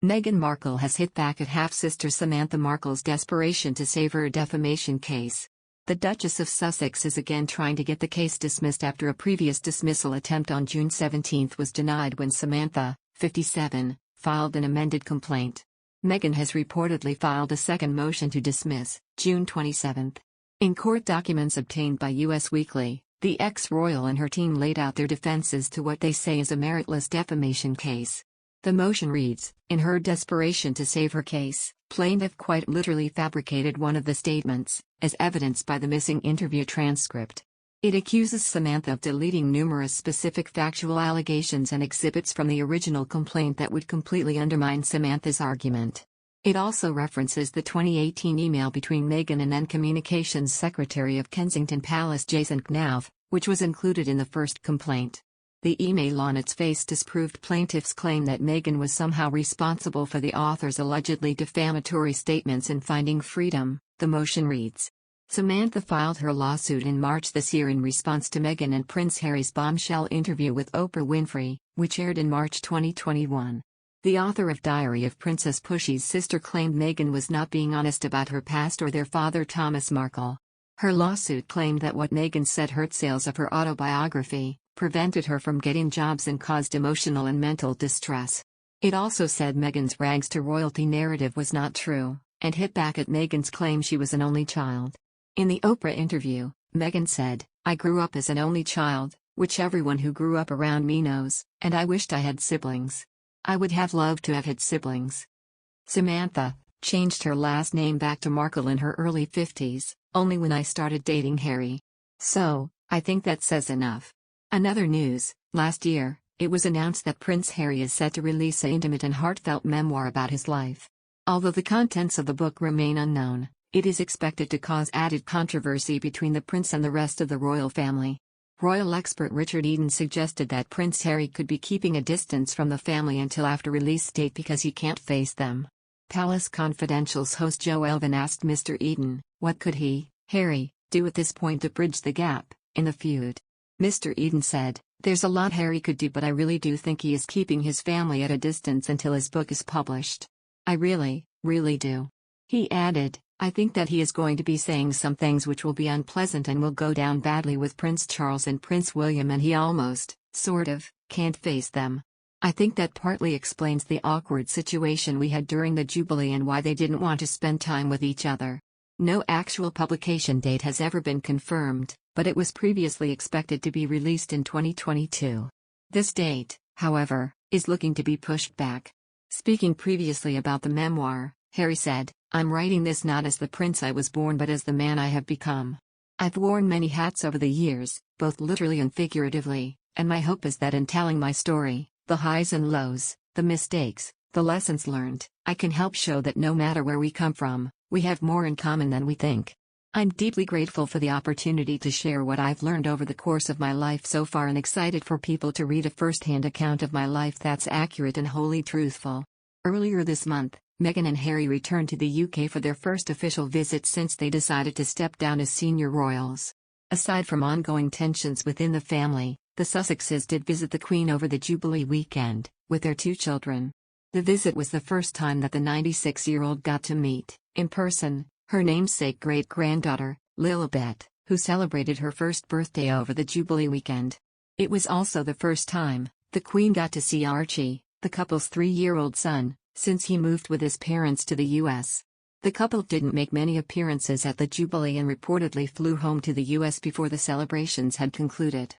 Meghan Markle has hit back at half-sister Samantha Markle's desperation to save her defamation case. The Duchess of Sussex is again trying to get the case dismissed after a previous dismissal attempt on June 17 was denied when Samantha, 57, filed an amended complaint. Meghan has reportedly filed a second motion to dismiss, June 27. In court documents obtained by US Weekly, the ex-royal and her team laid out their defenses to what they say is a meritless defamation case. The motion reads, in her desperation to save her case, plaintiff quite literally fabricated one of the statements, as evidenced by the missing interview transcript. It accuses Samantha of deleting numerous specific factual allegations and exhibits from the original complaint that would completely undermine Samantha's argument. It also references the 2018 email between Meghan and then Communications Secretary of Kensington Palace Jason Knauff, which was included in the first complaint. The email on its face disproved plaintiff's claim that Meghan was somehow responsible for the author's allegedly defamatory statements in Finding Freedom, the motion reads. Samantha filed her lawsuit in March this year in response to Meghan and Prince Harry's bombshell interview with Oprah Winfrey, which aired in March 2021. The author of Diary of Princess Pushy's sister claimed Meghan was not being honest about her past or their father Thomas Markle. Her lawsuit claimed that what Meghan said hurt sales of her autobiography, prevented her from getting jobs and caused emotional and mental distress. It also said Meghan's rags to royalty narrative was not true, and hit back at Meghan's claim she was an only child. In the Oprah interview, Meghan said, I grew up as an only child, which everyone who grew up around me knows, and I wished I had siblings. I would have loved to have had siblings. Samantha changed her last name back to Markle in her early 50s, only when I started dating Harry. So, I think that says enough. Another news, last year, it was announced that Prince Harry is set to release an intimate and heartfelt memoir about his life. Although the contents of the book remain unknown, it is expected to cause added controversy between the prince and the rest of the royal family. Royal expert Richard Eden suggested that Prince Harry could be keeping a distance from the family until after release date because he can't face them. Palace Confidential's host Joe Elvin asked Mr. Eden, what could he, Harry, do at this point to bridge the gap in the feud? Mr. Eden said, there's a lot Harry could do, but I really do think he is keeping his family at a distance until his book is published. I really do. He added, I think that he is going to be saying some things which will be unpleasant and will go down badly with Prince Charles and Prince William, and he almost, sort of, can't face them. I think that partly explains the awkward situation we had during the Jubilee and why they didn't want to spend time with each other. No actual publication date has ever been confirmed, but it was previously expected to be released in 2022. This date, however, is looking to be pushed back. Speaking previously about the memoir, Harry said, I'm writing this not as the prince I was born but as the man I have become. I've worn many hats over the years, both literally and figuratively, and my hope is that in telling my story, the highs and lows, the mistakes, the lessons learned, I can help show that no matter where we come from, we have more in common than we think. I'm deeply grateful for the opportunity to share what I've learned over the course of my life so far and excited for people to read a first-hand account of my life that's accurate and wholly truthful. Earlier this month, Meghan and Harry returned to the UK for their first official visit since they decided to step down as senior royals. Aside from ongoing tensions within the family, the Sussexes did visit the Queen over the Jubilee weekend, with their two children. The visit was the first time that the 96-year-old got to meet, in person, her namesake great-granddaughter, Lilibet, who celebrated her first birthday over the Jubilee weekend. It was also the first time the Queen got to see Archie, the couple's 3-year-old son, since he moved with his parents to the US. The couple didn't make many appearances at the Jubilee and reportedly flew home to the US before the celebrations had concluded.